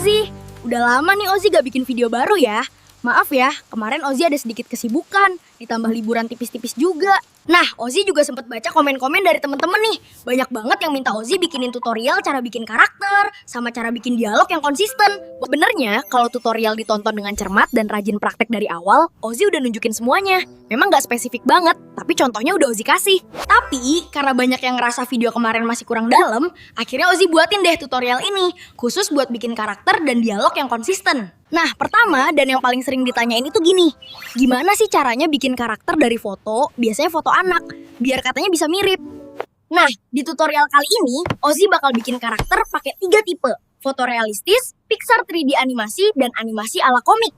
Ozi. Udah lama nih Ozi gak bikin video baru ya. Maaf ya, kemarin Ozi ada sedikit kesibukan, ditambah liburan tipis-tipis juga. Nah, Ozi juga sempat baca komen-komen dari temen-temen nih. Banyak banget yang minta Ozi bikinin tutorial cara bikin karakter, sama cara bikin dialog yang konsisten. Sebenarnya, kalau tutorial ditonton dengan cermat dan rajin praktek dari awal, Ozi udah nunjukin semuanya. Memang gak spesifik banget, tapi contohnya udah Ozi kasih. Tapi, karena banyak yang ngerasa video kemarin masih kurang dalam, akhirnya Ozi buatin deh tutorial ini, khusus buat bikin karakter dan dialog yang konsisten. Nah, pertama dan yang paling sering ditanyain itu gini, gimana sih caranya bikin karakter dari foto, biasanya foto anak, biar katanya bisa mirip. Nah, di tutorial kali ini, Ozi bakal bikin karakter pakai 3 tipe, foto realistis, Pixar 3D animasi, dan animasi ala komik.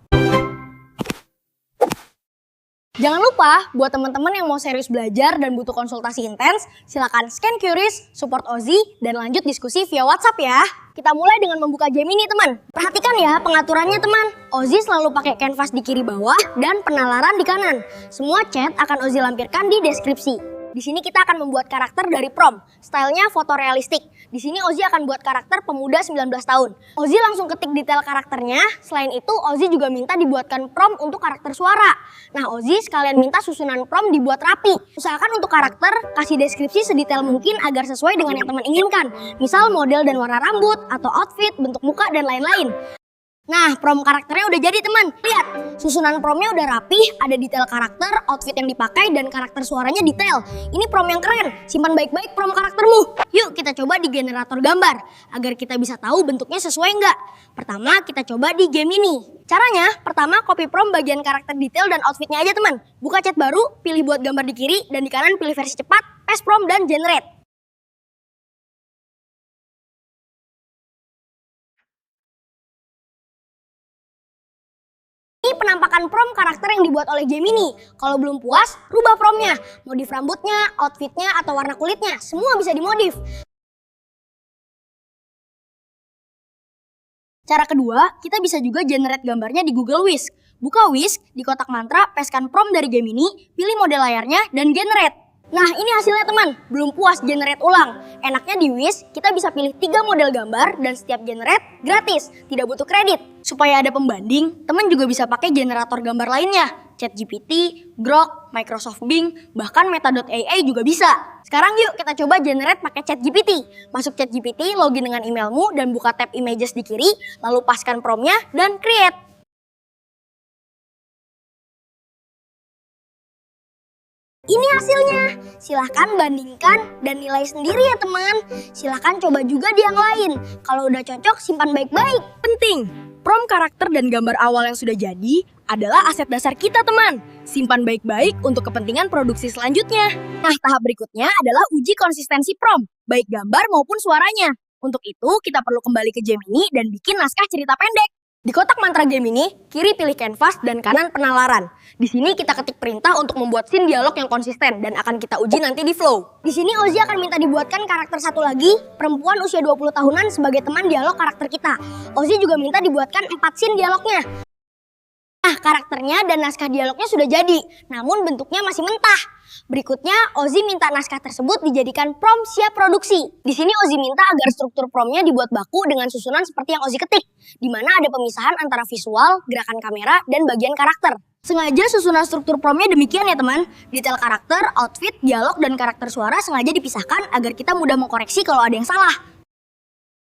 Jangan lupa, buat teman-teman yang mau serius belajar dan butuh konsultasi intens, silakan scan QRIS, support Ozi, dan lanjut diskusi via WhatsApp ya. Kita mulai dengan membuka Gemini, teman. Perhatikan ya pengaturannya, teman. Ozi selalu pakai canvas di kiri bawah dan penalaran di kanan. Semua chat akan Ozi lampirkan di deskripsi. Di sini kita akan membuat karakter dari prompt, stylenya foto realistik. Di sini Ozi akan buat karakter pemuda 19 tahun. Ozi langsung ketik detail karakternya. Selain itu, Ozi juga minta dibuatkan prompt untuk karakter suara. Nah, Ozi sekalian minta susunan prompt dibuat rapi. Usahakan untuk karakter, kasih deskripsi sedetail mungkin agar sesuai dengan yang teman inginkan. Misal model dan warna rambut, atau outfit, bentuk muka, dan lain-lain. Nah, prompt karakternya udah jadi, teman. Lihat, susunan promptnya udah rapih, ada detail karakter, outfit yang dipakai, dan karakter suaranya detail. Ini prompt yang keren. Simpan baik-baik prompt karaktermu. Yuk kita coba di generator gambar, agar kita bisa tahu bentuknya sesuai nggak. Pertama, kita coba di Gemini. Caranya, pertama copy prompt bagian karakter detail dan outfitnya aja, teman. Buka chat baru, pilih buat gambar di kiri, dan di kanan pilih versi cepat, paste prompt, dan generate. Ini penampakan prompt karakter yang dibuat oleh Gemini. Kalau belum puas, rubah promptnya. Modif rambutnya, outfitnya, atau warna kulitnya. Semua bisa dimodif. Cara kedua, kita bisa juga generate gambarnya di Google Whisk. Buka Whisk, di kotak mantra, pastekan prompt dari Gemini, pilih model layarnya, dan generate. Nah, ini hasilnya, teman. Belum puas, generate ulang. Enaknya di Whisk, kita bisa pilih 3 model gambar dan setiap generate gratis, tidak butuh kredit. Supaya ada pembanding, teman juga bisa pakai generator gambar lainnya. ChatGPT, Grok, Microsoft Bing, bahkan Meta.ai juga bisa. Sekarang yuk kita coba generate pakai ChatGPT. Masuk ChatGPT, login dengan emailmu dan buka tab images di kiri, lalu paskan promptnya dan create. Ini hasilnya. Silahkan bandingkan dan nilai sendiri ya, teman. Silahkan coba juga di yang lain. Kalau udah cocok, simpan baik-baik. Penting, prompt karakter dan gambar awal yang sudah jadi adalah aset dasar kita, teman. Simpan baik-baik untuk kepentingan produksi selanjutnya. Nah, tahap berikutnya adalah uji konsistensi prompt, baik gambar maupun suaranya. Untuk itu, kita perlu kembali ke Gemini dan bikin naskah cerita pendek. Di kotak mantra Gemini, kiri pilih canvas dan kanan penalaran. Di sini kita ketik perintah untuk membuat scene dialog yang konsisten dan akan kita uji nanti di Flow. Di sini Ozi akan minta dibuatkan karakter satu lagi, perempuan usia 20 tahunan sebagai teman dialog karakter kita. Ozi juga minta dibuatkan 4 scene dialognya. Nah, karakternya dan naskah dialognya sudah jadi, namun bentuknya masih mentah. Berikutnya, Ozi minta naskah tersebut dijadikan prompt siap produksi. Di sini Ozi minta agar struktur promptnya dibuat baku dengan susunan seperti yang Ozi ketik, di mana ada pemisahan antara visual, gerakan kamera, dan bagian karakter. Sengaja susunan struktur promptnya demikian ya, teman. Detail karakter, outfit, dialog, dan karakter suara sengaja dipisahkan agar kita mudah mengkoreksi kalau ada yang salah.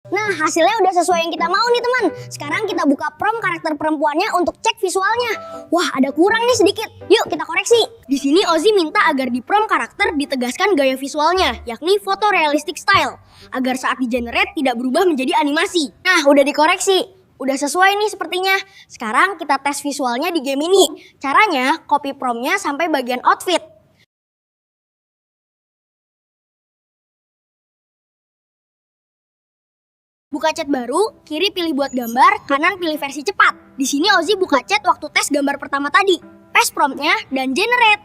Nah, hasilnya udah sesuai yang kita mau nih, teman. Sekarang kita buka prompt karakter perempuannya untuk cek visualnya. Wah, ada kurang nih sedikit. Yuk kita koreksi. Di sini Ozi minta agar di prompt karakter ditegaskan gaya visualnya, yakni foto realistic style, agar saat di-generate tidak berubah menjadi animasi. Nah, udah dikoreksi. Udah sesuai nih sepertinya. Sekarang kita tes visualnya di Gemini. Caranya, copy promptnya sampai bagian outfit. Buka chat baru, kiri pilih buat gambar, kanan pilih versi cepat. Di sini Ozi buka chat waktu tes gambar pertama tadi. Paste promptnya dan generate.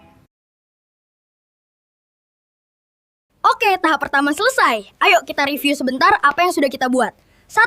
Oke, tahap pertama selesai. Ayo kita review sebentar apa yang sudah kita buat. 1.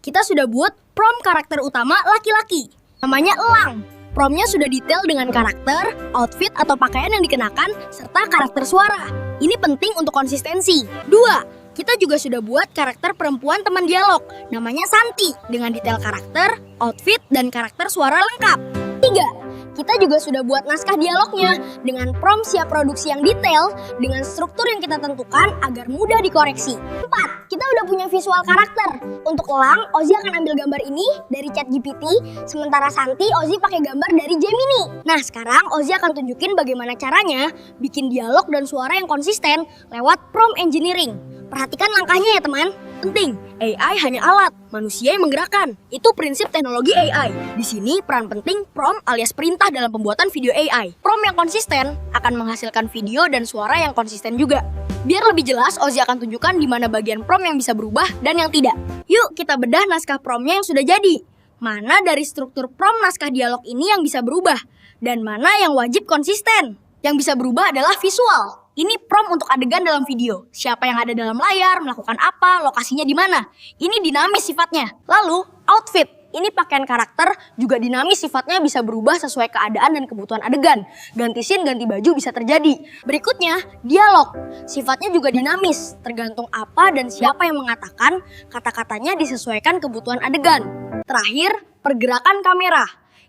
Kita sudah buat prompt karakter utama laki-laki. Namanya Elang. Promptnya sudah detail dengan karakter, outfit atau pakaian yang dikenakan, serta karakter suara. Ini penting untuk konsistensi. 2. Kita juga sudah buat karakter perempuan teman dialog, namanya Santi, dengan detail karakter, outfit, dan karakter suara lengkap. 3. Kita juga sudah buat naskah dialognya dengan prompt siap produksi yang detail dengan struktur yang kita tentukan agar mudah dikoreksi. 4. Kita udah punya visual karakter. Untuk Elang, Ozzy akan ambil gambar ini dari ChatGPT, sementara Santi, Ozzy pakai gambar dari Gemini. Nah, sekarang Ozzy akan tunjukin bagaimana caranya bikin dialog dan suara yang konsisten lewat prompt engineering. Perhatikan langkahnya ya teman. Penting, AI hanya alat, manusia yang menggerakkan. Itu prinsip teknologi AI. Di sini peran penting prompt alias perintah dalam pembuatan video AI. Prompt yang konsisten akan menghasilkan video dan suara yang konsisten juga. Biar lebih jelas, Ozzy akan tunjukkan di mana bagian prompt yang bisa berubah dan yang tidak. Yuk kita bedah naskah promptnya yang sudah jadi. Mana dari struktur prompt naskah dialog ini yang bisa berubah? Dan mana yang wajib konsisten? Yang bisa berubah adalah visual. Ini prompt untuk adegan dalam video. Siapa yang ada dalam layar, melakukan apa, lokasinya di mana. Ini dinamis sifatnya. Lalu, outfit. Ini pakaian karakter juga dinamis sifatnya bisa berubah sesuai keadaan dan kebutuhan adegan. Ganti scene, ganti baju bisa terjadi. Berikutnya, dialog. Sifatnya juga dinamis, tergantung apa dan siapa yang mengatakan, kata-katanya disesuaikan kebutuhan adegan. Terakhir, pergerakan kamera.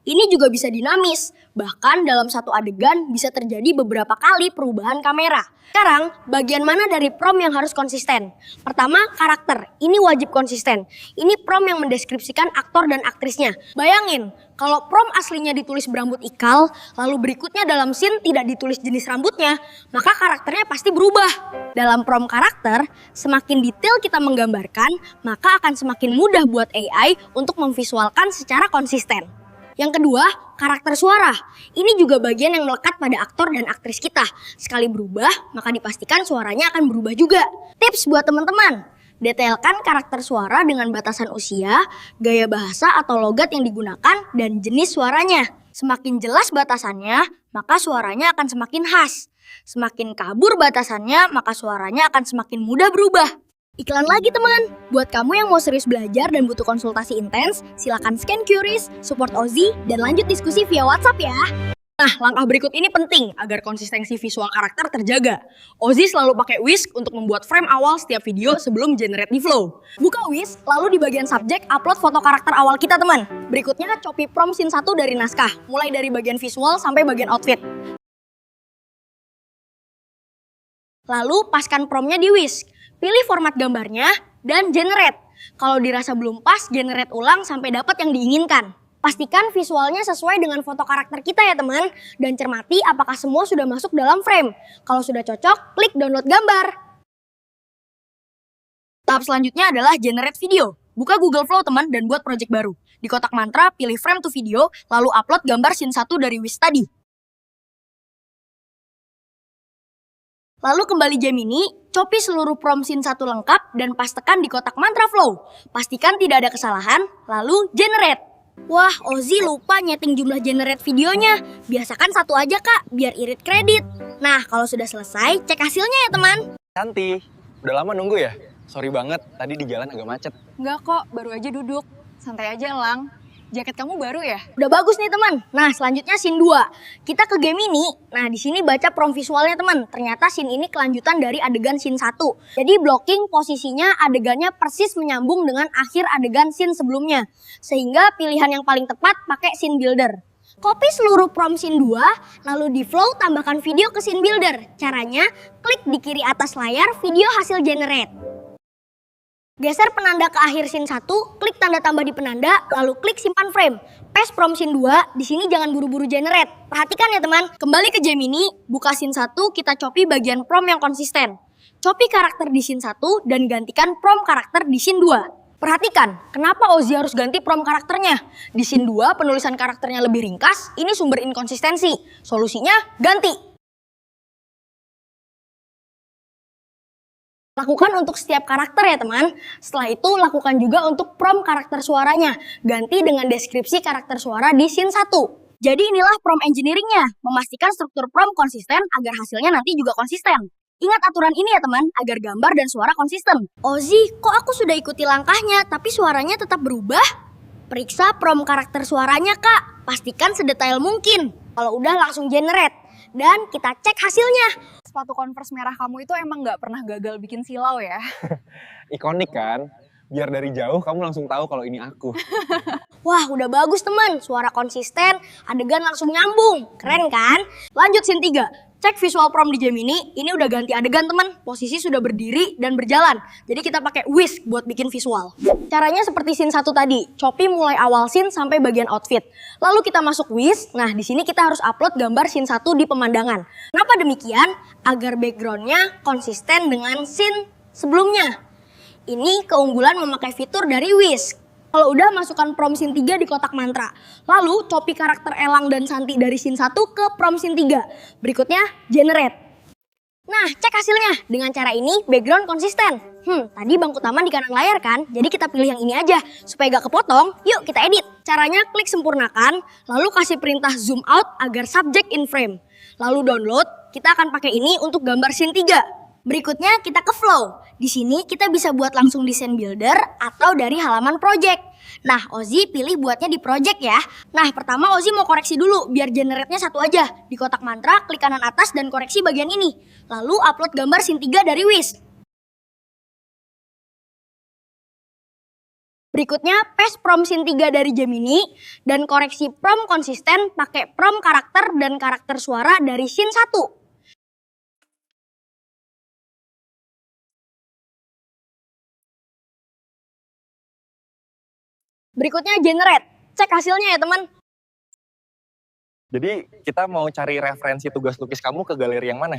Ini juga bisa dinamis, bahkan dalam satu adegan bisa terjadi beberapa kali perubahan kamera. Sekarang, bagian mana dari prompt yang harus konsisten? Pertama, karakter. Ini wajib konsisten. Ini prompt yang mendeskripsikan aktor dan aktrisnya. Bayangin, kalau prompt aslinya ditulis berambut ikal, lalu berikutnya dalam scene tidak ditulis jenis rambutnya, maka karakternya pasti berubah. Dalam prompt karakter, semakin detail kita menggambarkan, maka akan semakin mudah buat AI untuk memvisualkan secara konsisten. Yang kedua, karakter suara. Ini juga bagian yang melekat pada aktor dan aktris kita. Sekali berubah, maka dipastikan suaranya akan berubah juga. Tips buat teman-teman, detailkan karakter suara dengan batasan usia, gaya bahasa atau logat yang digunakan, dan jenis suaranya. Semakin jelas batasannya, maka suaranya akan semakin khas. Semakin kabur batasannya, maka suaranya akan semakin mudah berubah. Iklan lagi teman, buat kamu yang mau serius belajar dan butuh konsultasi intens, silakan scan QRIS, support Ozzy, dan lanjut diskusi via WhatsApp ya. Nah, langkah berikut ini penting agar konsistensi visual karakter terjaga. Ozzy selalu pakai Whisk untuk membuat frame awal setiap video sebelum generate di Flow. Buka Whisk, lalu di bagian subjek upload foto karakter awal kita teman. Berikutnya copy prompt scene 1 dari naskah, mulai dari bagian visual sampai bagian outfit. Lalu paskan promptnya di Whisk. Pilih format gambarnya dan generate. Kalau dirasa belum pas, generate ulang sampai dapat yang diinginkan. Pastikan visualnya sesuai dengan foto karakter kita ya teman. Dan cermati apakah semua sudah masuk dalam frame. Kalau sudah cocok, klik download gambar. Tahap selanjutnya adalah generate video. Buka Google Flow teman dan buat project baru. Di kotak mantra, pilih frame to video, lalu upload gambar scene 1 dari Whisk tadi. Lalu kembali Gemini, copy seluruh prompt scene 1 lengkap dan pastekan di kotak mantra Flow. Pastikan tidak ada kesalahan, lalu generate. Wah, Ozzy lupa nyeting jumlah generate videonya. Biasakan 1 aja kak, biar irit kredit. Nah, kalau sudah selesai, cek hasilnya ya teman. Santi, udah lama nunggu ya? Sorry banget, tadi di jalan agak macet. Enggak kok, baru aja duduk. Santai aja, Elang. Jaket kamu baru ya? Udah bagus nih teman. Nah, selanjutnya scene 2. Kita ke Gemini. Nah, di sini baca prompt visualnya teman. Ternyata scene ini kelanjutan dari adegan scene 1. Jadi blocking posisinya adegannya persis menyambung dengan akhir adegan scene sebelumnya. Sehingga pilihan yang paling tepat pakai scene builder. Copy seluruh prompt scene 2, lalu di Flow tambahkan video ke scene builder. Caranya, klik di kiri atas layar video hasil generate. Geser penanda ke akhir scene 1, klik tanda tambah di penanda, lalu klik simpan frame. Paste prompt scene 2, di sini jangan buru-buru generate. Perhatikan ya teman, kembali ke Gemini, buka scene 1, kita copy bagian prompt yang konsisten. Copy karakter di scene 1 dan gantikan prompt karakter di scene 2. Perhatikan, kenapa Ozzy harus ganti prompt karakternya? Di scene 2 penulisan karakternya lebih ringkas, ini sumber inkonsistensi. Solusinya, ganti. Lakukan untuk setiap karakter ya teman. Setelah itu lakukan juga untuk prompt karakter suaranya. Ganti dengan deskripsi karakter suara di scene 1. Jadi inilah prompt engineeringnya. Memastikan struktur prompt konsisten agar hasilnya nanti juga konsisten. Ingat aturan ini ya teman, agar gambar dan suara konsisten. Ozzy, kok aku sudah ikuti langkahnya tapi suaranya tetap berubah? Periksa prompt karakter suaranya kak. Pastikan sedetail mungkin. Kalau udah langsung generate. dan kita cek hasilnya. Sepatu Converse merah kamu itu emang nggak pernah gagal bikin silau ya? Ikonik kan? Biar dari jauh kamu langsung tahu kalau ini aku. Wah, udah bagus teman. Suara konsisten, adegan langsung nyambung. Keren kan? Lanjut scene 3. Cek visual prom di Gemini. Ini udah ganti adegan teman. Posisi sudah berdiri dan berjalan. Jadi kita pakai whisk buat bikin visual. Caranya seperti scene 1 tadi. Copy mulai awal scene sampai bagian outfit. Lalu kita masuk whisk. Nah, di sini kita harus upload gambar scene 1 di pemandangan. Kenapa demikian? Agar backgroundnya konsisten dengan scene sebelumnya. Ini keunggulan memakai fitur dari Whisk. Kalau udah, masukkan prom scene 3 di kotak mantra. Lalu copy karakter Elang dan Santi dari scene 1 ke prom scene 3. Berikutnya generate. Nah, cek hasilnya. Dengan cara ini background konsisten. Tadi bangku taman di kanan layar kan? Jadi kita pilih yang ini aja. Supaya gak kepotong, yuk kita edit. Caranya klik sempurnakan, lalu kasih perintah zoom out agar subject in frame. Lalu download, kita akan pakai ini untuk gambar scene 3. Berikutnya kita ke flow. Di sini kita bisa buat langsung desain builder atau dari halaman project. Nah, Ozzy pilih buatnya di project ya. Nah, pertama Ozzy mau koreksi dulu biar generate-nya satu aja. Di kotak mantra, klik kanan atas dan koreksi bagian ini. Lalu upload gambar scene 3 dari Whisk. Berikutnya paste prom scene 3 dari Gemini dan koreksi prom konsisten pakai prom karakter dan karakter suara dari scene 1. Berikutnya generate. Cek hasilnya ya teman. Jadi kita mau cari referensi tugas lukis kamu ke galeri yang mana?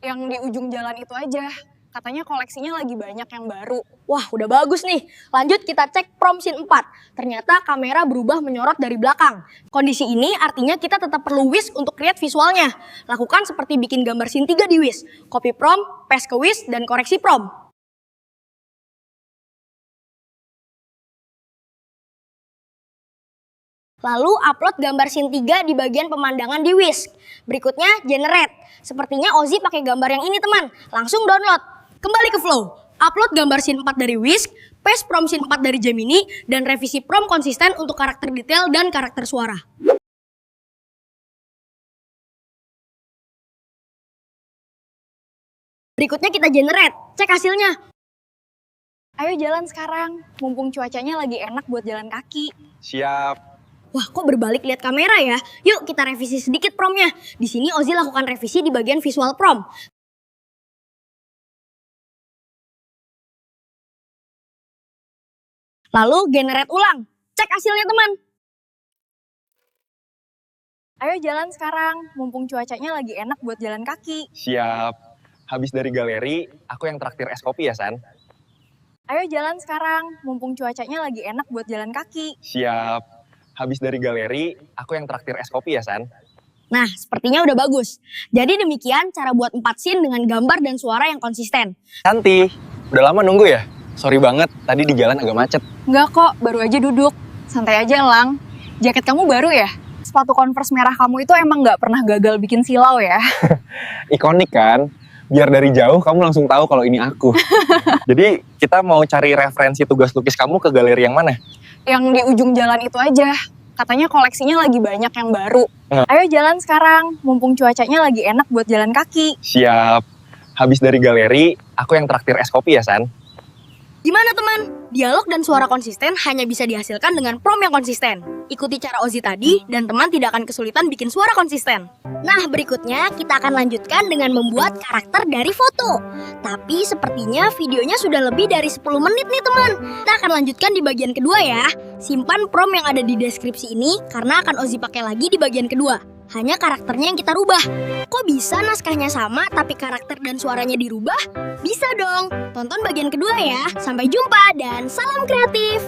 Yang di ujung jalan itu aja. Katanya koleksinya lagi banyak yang baru. Wah, udah bagus nih. Lanjut kita cek prom scene 4. Ternyata kamera berubah menyorot dari belakang. Kondisi ini artinya kita tetap perlu Whisk untuk create visualnya. Lakukan seperti bikin gambar scene 3 di Whisk. Copy prom, paste ke Whisk, dan koreksi prom. Lalu upload gambar scene 3 di bagian pemandangan di Whisk. Berikutnya generate. Sepertinya Ozzy pakai gambar yang ini teman. Langsung download. Kembali ke flow. Upload gambar scene 4 dari Whisk, paste prom scene 4 dari Gemini, dan revisi prom konsisten untuk karakter detail dan karakter suara. Berikutnya kita generate. Cek hasilnya. Ayo jalan sekarang. Mumpung cuacanya lagi enak buat jalan kaki. Siap. Wah, kok berbalik lihat kamera ya? Yuk kita revisi sedikit promnya. Di sini Ozzy lakukan revisi di bagian visual prom. Lalu generate ulang. Cek hasilnya teman. Ayo jalan sekarang. Mumpung cuacanya lagi enak buat jalan kaki. Siap. Habis dari galeri, aku yang traktir es kopi ya, San? Ayo jalan sekarang. Mumpung cuacanya lagi enak buat jalan kaki. Siap. Habis dari galeri, aku yang traktir es kopi ya, San? Nah, sepertinya udah bagus. Jadi demikian cara buat 4 scene dengan gambar dan suara yang konsisten. Santi, udah lama nunggu ya? Sorry banget, tadi di jalan agak macet. Enggak kok, baru aja duduk. Santai aja, Lang. Jaket kamu baru ya? Sepatu Converse merah kamu itu emang nggak pernah gagal bikin silau ya? Ikonik kan? Biar dari jauh kamu langsung tahu kalau ini aku. Jadi kita mau cari referensi tugas lukis kamu ke galeri yang mana? Yang di ujung jalan itu aja. Katanya koleksinya lagi banyak yang baru. Ayo jalan sekarang, mumpung cuacanya lagi enak buat jalan kaki. Siap. Habis dari galeri, aku yang traktir es kopi ya, San? Gimana teman? Dialog dan suara konsisten hanya bisa dihasilkan dengan prom yang konsisten. Ikuti cara Ozzy tadi dan teman tidak akan kesulitan bikin suara konsisten. Nah, berikutnya kita akan lanjutkan dengan membuat karakter dari foto. Tapi sepertinya videonya sudah lebih dari 10 menit nih teman. Kita akan lanjutkan di bagian kedua ya. Simpan prom yang ada di deskripsi ini karena akan Ozzy pakai lagi di bagian kedua. Hanya karakternya yang kita rubah. Kok bisa naskahnya sama tapi karakter dan suaranya dirubah? Bisa dong. Tonton bagian kedua ya. Sampai jumpa dan salam kreatif.